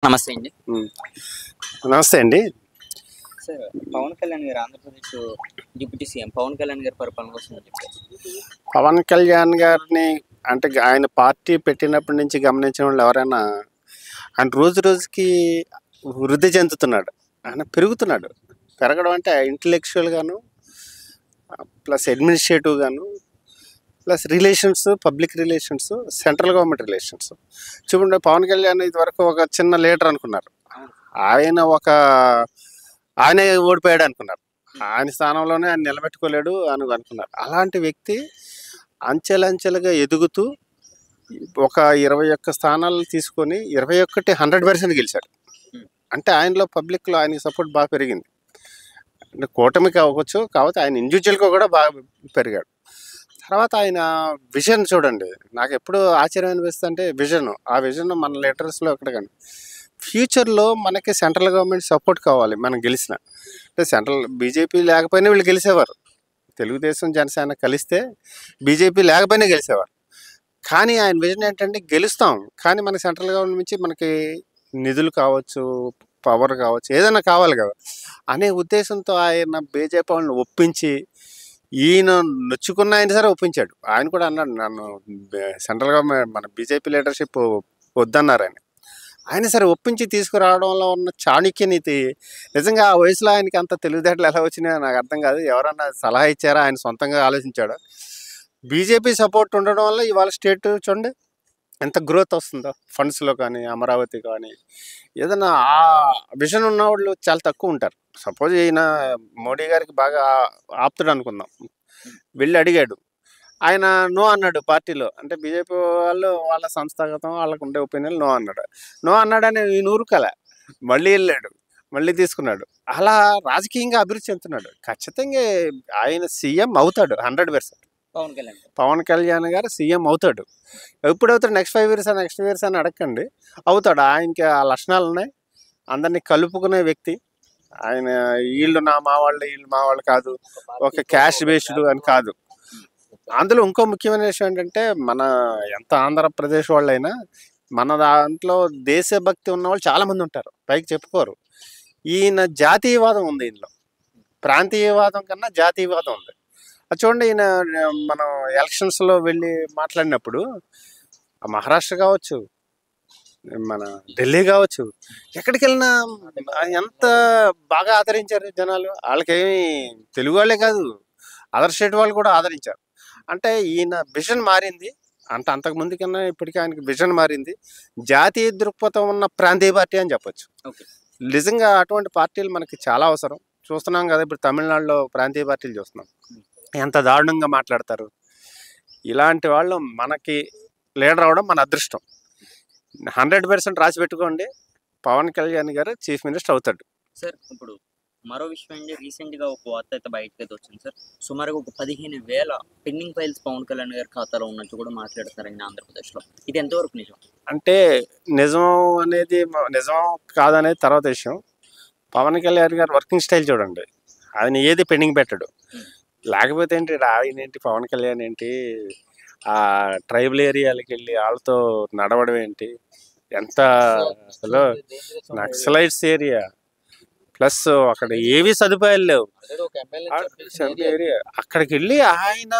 నమస్తే అండి. హ్మ్. నమస్తే అండి. సార్ పవన్ కళ్యాణ్ గారు ఆంధ్రప్రదేశ్ డిప్యూటీ సీఎం పవన్ కళ్యాణ్ గారి పరిపాలన కోసం ఏం చెప్తారు? పవన్ కళ్యాణ్ గారిని అంటే ఆయన పార్టీ పెట్టినప్పటి నుంచి గమనించిన వాళ్ళు ఎవరైనా ఆయన రోజు రోజుకి వృద్ధి చెందుతున్నాడు. ఆయన పెరుగుతున్నాడు. పెరగడం అంటే ఇంటలెక్చువల్ గాను, ప్లస్ అడ్మినిస్ట్రేటివ్ గాను, plus relations, public relations, central government relations. చూడండి, పవన్ కళ్యాణ్ ఇదివరకు ఒక చిన్న లీడర్ అనుకున్నారు. ఆయనే ఓడిపోయాడు అనుకున్నారు. ఆయన స్థానంలోనే ఆయన నిలబెట్టుకోలేడు అని అనుకున్నారు. అలాంటి వ్యక్తి అంచెలంచెలుగా ఎదుగుతూ ఒక 21 స్థానాలు తీసుకొని 21 100% గెలిచాడు. అంటే ఆయనలో పబ్లిక్లో ఆయన సపోర్ట్ బాగా పెరిగింది. అంటే కూటమికి అవ్వచ్చు, కాకపోతే ఆయన ఇండివిజువల్గా కూడా బాగా పెరిగాడు. తర్వాత ఆయన విజన్ చూడండి, నాకు ఎప్పుడు ఆశ్చర్యం అనిపిస్తుంది అంటే ఆ విజన్ మన లీడర్స్లో ఎక్కడ కానీ ఫ్యూచర్లో మనకి సెంట్రల్ గవర్నమెంట్ సపోర్ట్ కావాలి మనం గెలిచిన. అంటే సెంట్రల్ బీజేపీ లేకపోయినా వీళ్ళు గెలిచేవారు. తెలుగుదేశం జనసేన కలిస్తే బీజేపీ లేకపోయినా గెలిచేవారు. కానీ ఆయన విజన్ ఏంటంటే గెలుస్తాం, కానీ మన సెంట్రల్ గవర్నమెంట్ నుంచి మనకి నిధులు కావచ్చు, పవర్ కావచ్చు, ఏదైనా కావాలి కదా అనే ఉద్దేశంతో ఆయన బీజేపీ వాళ్ళని ఒప్పించి, ఈయన నొచ్చుకున్న ఆయన సరే ఒప్పించాడు. ఆయన కూడా అన్నాడు, నన్ను సెంట్రల్ గవర్నమెంట్ మన బీజేపీ లీడర్షిప్ వద్దన్నారు ఆయన సరే ఒప్పించి తీసుకురావడంలో ఉన్న చాణక్యనీతి నిజంగా ఆ వయసులో ఆయనకి అంత తెలివితేటలు ఎలా వచ్చినాయో నాకు అర్థం కాదు. ఎవరన్నా సలహా ఇచ్చారా, ఆయన సొంతంగా ఆలోచించాడా? బీజేపీ సపోర్ట్ ఉండడం వల్ల ఇవాళ స్టేట్ చూడండి ఎంత గ్రోత్ వస్తుందో, ఫండ్స్లో కానీ, అమరావతి కానీ. ఏదైనా ఆ విజన్ ఉన్న వాళ్ళు చాలా తక్కువ ఉంటారు. సపోజ్ ఈయన మోడీ గారికి బాగా ఆప్తుడు అనుకుందాం, వెళ్ళి అడిగాడు, ఆయన నో అన్నాడు. పార్టీలో అంటే బీజేపీ వాళ్ళు వాళ్ళ సంస్థాగతం వాళ్ళకు ఉండే ఒపీనియన్ నో అన్నాడని ఈయన ఊరుకల, మళ్ళీ వెళ్ళాడు, మళ్ళీ తీసుకున్నాడు. అలా రాజకీయంగా అభివృద్ధి చెందుతున్నాడు. ఖచ్చితంగా ఆయన సీఎం అవుతాడు 100%. పవన్ కళ్యాణ్ గారు సీఎం అవుతాడు. ఎప్పుడు అవుతాడు? నెక్స్ట్ 5 ఇయర్స్ అని అడగండి, అవుతాడు. ఆయనకి ఆ లక్షణాలు ఉన్నాయి. అందరినీ కలుపుకునే వ్యక్తి ఆయన. వీళ్ళు మా వాళ్ళు కాదు, ఒక క్యాష్ బేస్డ్ అని కాదు. అందులో ఇంకో ముఖ్యమైన విషయం ఏంటంటే, మన ఎంత ఆంధ్రప్రదేశ్ వాళ్ళైనా మన దాంట్లో దేశభక్తి ఉన్న వాళ్ళు చాలామంది ఉంటారు, పైకి చెప్పుకోరు. ఈయన జాతీయవాదం ఉంది ఈయనలో, ప్రాంతీయవాదం కన్నా జాతీయవాదం ఉంది. అది చూడండి, ఈయన మనం ఎలక్షన్స్లో వెళ్ళి మాట్లాడినప్పుడు మహారాష్ట్ర కావచ్చు, మన ఢిల్లీ కావచ్చు, ఎక్కడికి వెళ్ళినా ఎంత బాగా ఆదరించారు జనాలు. వాళ్ళకేమి తెలుగు వాళ్ళే కాదు, అదర్ స్టేట్ వాళ్ళు కూడా ఆదరించారు. అంటే ఈయన విజన్ మారింది. అంటే అంతకుముందు కన్నా ఇప్పటికీ ఆయనకి విజన్ మారింది. జాతీయ దృక్పథం ఉన్న ప్రాంతీయ పార్టీ అని చెప్పొచ్చు. నిజంగా అటువంటి పార్టీలు మనకి చాలా అవసరం. చూస్తున్నాం కదా, ఇప్పుడు తమిళనాడులో ప్రాంతీయ పార్టీలు చూస్తున్నాం, ఎంత దారుణంగా మాట్లాడతారు. ఇలాంటి వాళ్ళు మనకి లీడర్ అవడం మన అదృష్టం. 100% రాసి పెట్టుకోండి, పవన్ కళ్యాణ్ గారు చీఫ్ మినిస్టర్ అవుతాడు. సార్ ఇప్పుడు మరో విషయం ఏంటి, రీసెంట్గా ఒక వార్త అయితే బయటకు అయితే వచ్చింది సార్. సుమారుగా ఒక 15,000 పెండింగ్ ఫైల్స్ పవన్ కళ్యాణ్ గారి ఖాతాలో ఉన్నట్టు కూడా మాట్లాడతారండి ఆంధ్రప్రదేశ్లో. ఇది ఎంతవరకు నిజం? అంటే నిజం అనేది నిజం కాదనేది తర్వాత విషయం. పవన్ కళ్యాణ్ గారు వర్కింగ్ స్టైల్ చూడండి, ఆయన ఏది పెండింగ్ పెట్టడు. లేకపోతే ఏంటి ఆయన ఏంటి, పవన్ కళ్యాణ్ ఏంటి ఆ ట్రైబల్ ఏరియాలకు వెళ్ళి వాళ్ళతో నడవడం ఏంటి, ఎంత అసలు నక్సలైట్స్ ఏరియా, ప్లస్ అక్కడ ఏవి సదుపాయాలు లేవు ఏరియా. అక్కడికి వెళ్ళి ఆయన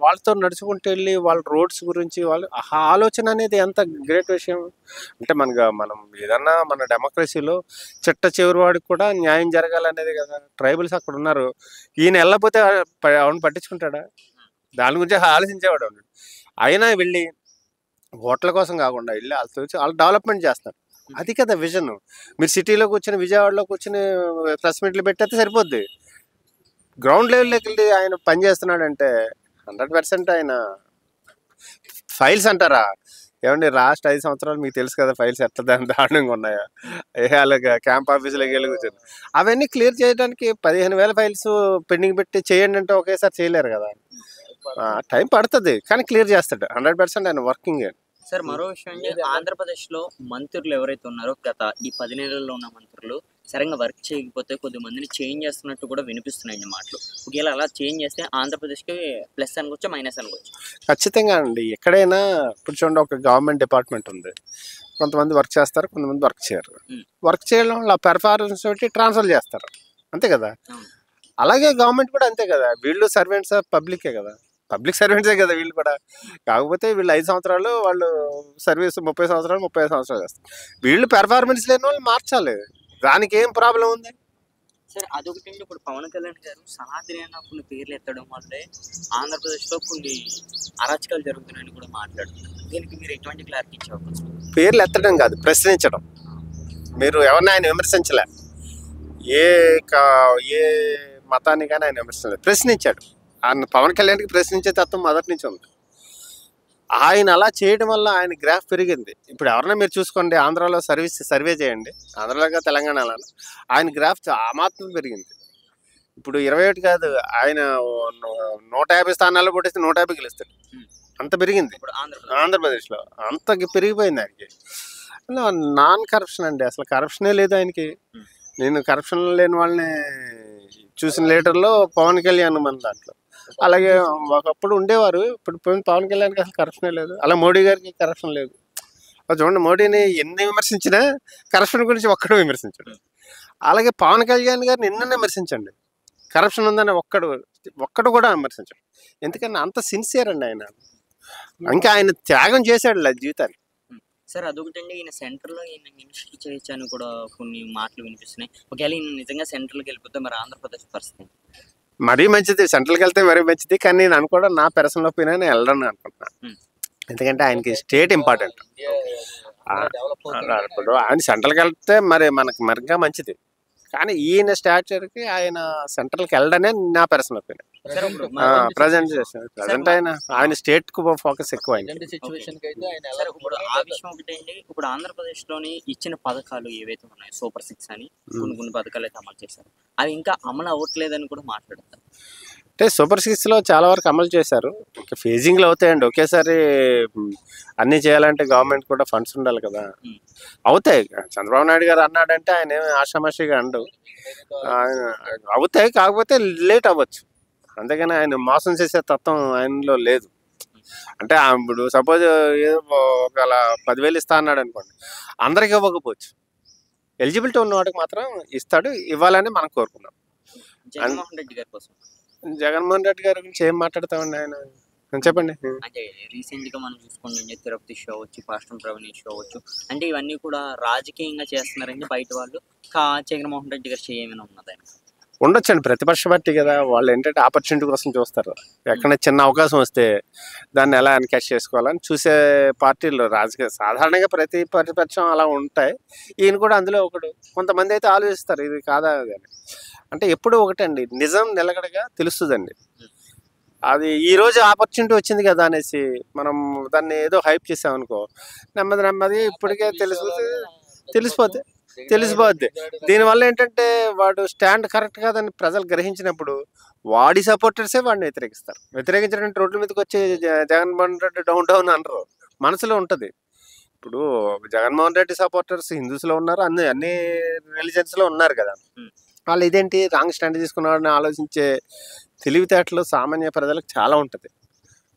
వాళ్ళతో నడుచుకుంటూ వెళ్ళి వాళ్ళ రోడ్స్ గురించి వాళ్ళు ఆలోచన అనేది ఎంత గ్రేట్ విషయం. అంటే మనం ఏదన్నా మన డెమోక్రసీలో చిట్ట చివరి వాడికి కూడా న్యాయం జరగాలనేది కదా. ట్రైబల్స్ అక్కడ ఉన్నారు, ఈయన వెళ్ళకపోతే అవును పట్టించుకుంటాడా? దాని గురించి ఆలోచించేవాడు. అయినా వెళ్ళి ఓట్ల కోసం కాకుండా వెళ్ళి వాళ్ళతో వాళ్ళు డెవలప్మెంట్ చేస్తారు. అది కదా విజన్. మీరు సిటీలో కూర్చొని, విజయవాడలో కూర్చొని ప్రెస్ మీట్లు పెట్టేస్తే సరిపోద్ది. గ్రౌండ్ లెవెల్లోకి వెళ్ళి ఆయన పని చేస్తున్నాడంటే 100% ఆయన ఫైల్స్ అంటారా ఏమండి, లాస్ట్ 5 సంవత్సరాలు మీకు తెలుసు కదా ఫైల్స్ ఎట్లా దారుణంగా ఉన్నాయా. అలాగా క్యాంప్ ఆఫీసులోకి వెళ్ళి కూర్చొని అవన్నీ క్లియర్ చేయడానికి 15,000 ఫైల్స్ పెండింగ్ పెట్టి చేయండి అంటే ఒకేసారి చేయలేరు కదా. టైం పడుతుంది, కానీ క్లియర్ చేస్తాడు 100%. ఆయన వర్కింగ్. సార్ మరో విషయం ఏంటి, ఆంధ్రప్రదేశ్లో మంత్రులు ఎవరైతే ఉన్నారో గత ఈ 10 నెలల్లో ఉన్న మంత్రులు సరిగ్గా వర్క్ చేయకపోతే కొద్ది మందిని చేంజ్ చేస్తున్నట్టు కూడా వినిపిస్తున్నాయి మాటలు. ఒకవేళ అలా చేంజ్ చేస్తే ఆంధ్రప్రదేశ్కి ప్లస్ అనుకోవచ్చు, మైనస్ అనుకోవచ్చు? ఖచ్చితంగా అండి. ఎక్కడైనా ఇప్పుడు చూడండి, ఒక గవర్నమెంట్ డిపార్ట్మెంట్ ఉంది, కొంతమంది వర్క్ చేస్తారు, కొంతమంది వర్క్ చేయరు. ఉమ్. వర్క్ చేయడం వల్ల పెర్ఫార్మెన్స్ బట్టి ట్రాన్స్ఫర్ చేస్తారు, అంతే కదా. అవును. అలాగే గవర్నమెంట్ కూడా అంతే కదా, వీళ్ళు సర్వెంట్స్ పబ్లికే కదా, పబ్లిక్ సర్వెంట్సే కదా వీళ్ళు కూడా. కాకపోతే వీళ్ళు 5 సంవత్సరాలు వాళ్ళు సర్వీస్ 30 సంవత్సరాలు 35 సంవత్సరాలు చేస్తారు. వీళ్ళు పెర్ఫార్మెన్స్ లేని వాళ్ళు మార్చాలి, దానికి ఏం ప్రాబ్లం ఉంది. సరే అదొకటండి. ఇప్పుడు పవన్ కళ్యాణ్ గారు సనాతని అన్న కొన్ని పేర్లు ఎత్తడం వల్లే ఆంధ్రప్రదేశ్లో కొన్ని అరాచకాలు జరుగుతున్నాయని కూడా మాట్లాడుతున్నారు. దీనికి మీరు ఎటువంటి క్లారిటీ ఇచ్చేవచ్చు? పేర్లు ఎత్తడం కాదు, ప్రశ్నించడం. మీరు ఎవరిని ఆయన విమర్శించలే, ఏ ఏ మతాన్ని కానీ ఆయన విమర్శించలేదు, ప్రశ్నించాడు. ఆయన పవన్ కళ్యాణ్కి ప్రశ్నించే తత్వం మొదటి నుంచి ఉంది. ఆయన అలా చేయడం వల్ల ఆయన గ్రాఫ్ పెరిగింది. ఇప్పుడు ఎవరైనా మీరు చూసుకోండి, ఆంధ్రాలో సర్వే చేయండి, ఆంధ్రాలో తెలంగాణలో ఆయన గ్రాఫ్ ఆ మాత్రం పెరిగింది. ఇప్పుడు 21 కాదు, ఆయన 150 స్థానాల్లో కొట్టేస్తే 150 గెలుస్తాడు, అంత పెరిగింది ఇప్పుడు ఆంధ్రప్రదేశ్లో, అంత పెరిగిపోయింది ఆయనకి. నాన్ కరప్షన్ అండి, అసలు కరప్షనే లేదు ఆయనకి. నేను కరప్షన్ లేని వాళ్ళని చూసిన లీడర్లో పవన్ కళ్యాణ్ మన దాంట్లో. అలాగే ఒకప్పుడు ఉండేవారు, ఇప్పుడు పవన్ కళ్యాణ్కి అసలు కరప్షనే లేదు. అలా మోడీ గారికి కరప్షన్ లేదు. చూడండి, మోడీని ఎన్ని విమర్శించినా కరప్షన్ గురించి ఒక్కడు విమర్శించడు. అలాగే పవన్ కళ్యాణ్ గారిని ఎన్నైనా విమర్శించండి, కరప్షన్ ఉందని ఒక్కడు కూడా విమర్శించడు. ఎందుకని అంత సిన్సియర్ అండి ఆయన, ఇంకా ఆయన త్యాగం చేశాడు జీవితాన్ని. సార్ అదొకటండి, ఈయన సెంటర్లో ఈయన మినిస్ట్రీ చేయొచ్చు అని కూడా కొన్ని మాటలు వినిపిస్తున్నాయి. ఒకవేళ ఈయన నిజంగా సెంట్రల్కి వెళ్ళిపోతే మరి ఆంధ్రప్రదేశ్ పరిస్థితి? మరీ మంచిది, సెంట్రల్కి వెళ్తే మరీ మంచిది. కానీ నేను అనుకోవడం, నా పర్సనల్ ఒపీనియన్, వెళ్ళను అనుకుంటున్నాను. ఎందుకంటే ఆయనకి స్టేట్ ఇంపార్టెంట్. ఇప్పుడు ఆయన సెంట్రల్కి వెళ్తే మరి మనకు మరింగా మంచిది. కానీ ఈయన స్టాచర్కి ఆయన సెంట్రల్కి వెళ్ళడనే నా పర్సనల్ ఒపీనియన్. ప్రజెంట్ ఆయన స్టేట్ కు ఫోకస్ ఎక్కువ. ఇప్పుడు ఆ విషయం ఒకటండి, ఇప్పుడు ఆంధ్రప్రదేశ్ లోని ఇచ్చిన పథకాలు ఏవైతే ఉన్నాయో సూపర్ 6 అని కొన్ని పథకాలు అయితే అమలు చేశారు, అవి ఇంకా అమలు అవ్వట్లేదని కూడా మాట్లాడతారు. అంటే సూపర్ 6లో చాలా వరకు అమలు చేశారు, ఇంకా ఫేజింగ్లో అవుతాయండి. ఒకేసారి అన్నీ చేయాలంటే గవర్నమెంట్ కూడా ఫండ్స్ ఉండాలి కదా. అవుతాయి, చంద్రబాబు నాయుడు గారు అన్నాడంటే ఆయన ఏమి ఆషామాషిగా అండు, అవుతాయి. కాకపోతే లేట్ అవ్వచ్చు, అంతేగాని ఆయన మోసం చేసే తత్వం ఆయనలో లేదు. అంటే ఇప్పుడు సపోజ్ ఏదో ఒక 10,000 ఇస్తా అన్నాడు అనుకోండి, అందరికి ఇవ్వకపోవచ్చు, ఎలిజిబిలిటీ ఉన్న వాడికి మాత్రం ఇస్తాడు, ఇవ్వాలని మనం కోరుకున్నాం. జగన్మోహన్ రెడ్డి గారి కోసం, జగన్మోహన్ రెడ్డి గారి గురించి ఏం మాట్లాడతామండి, ఆయన చెప్పండి. అంటే రీసెంట్ గా మనం చూసుకోండి, తిరుపతి షో అవచ్చు, పాస్టమ్ ప్రవీణ్ షో అవచ్చు, అంటే ఇవన్నీ కూడా రాజకీయంగా చేస్తున్నారండి బయట వాళ్ళు. జగన్మోహన్ రెడ్డి గారు చేయమని ఉన్నది ఆయన ఉండొచ్చండి, ప్రతిపక్ష పార్టీ కదా, వాళ్ళు ఏంటంటే ఆపర్చునిటీ కోసం చూస్తారు. ఎక్కడైనా చిన్న అవకాశం వస్తే దాన్ని ఎలా ఎన్కాష్ చేసుకోవాలని చూసే పార్టీలు రాజకీయ, సాధారణంగా ప్రతి ప్రతిపక్షం అలా ఉంటాయి. ఈయన కూడా అందులో ఒకడు. కొంతమంది అయితే ఆలోచిస్తారు ఇది కాదా అని. అంటే ఎప్పుడూ ఒకటండి, నిజం నిలకడగా తెలుస్తుందండి. అది ఈరోజు ఆపర్చునిటీ వచ్చింది కదా అనేసి మనం దాన్ని ఏదో హైప్ చేసామనుకో, నెమ్మది ఇప్పటికే తెలిసిపోద్ది. దీనివల్ల ఏంటంటే వాడు స్టాండ్ కరెక్ట్ కాదని ప్రజలు గ్రహించినప్పుడు వాడి సపోర్టర్సే వాడిని వ్యతిరేకిస్తారు. వ్యతిరేకించడానికి రోడ్ల మీదకి వచ్చి జగన్మోహన్ రెడ్డి డౌన్ అనరు, మనసులో ఉంటుంది. ఇప్పుడు జగన్మోహన్ రెడ్డి సపోర్టర్స్ హిందూస్లో ఉన్నారు, అన్ని రిలీజన్స్లో ఉన్నారు కదా. వాళ్ళు ఇదేంటి రాంగ్ స్టాండ్ తీసుకున్నాడని ఆలోచించే తెలివితేటలు సామాన్య ప్రజలకు చాలా ఉంటుంది.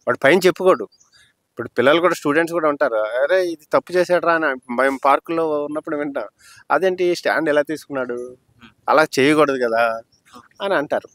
వాడు పైన చెప్పుకోడు. ఇప్పుడు పిల్లలు కూడా, స్టూడెంట్స్ కూడా ఉంటారు, అరే ఇది తప్పు చేసాడరా అని మేము పార్కులో ఉన్నప్పుడు వింటాం, అదేంటి స్టాండ్ ఎలా తీసుకున్నాడు, అలా చేయకూడదు కదా అని అంటారు.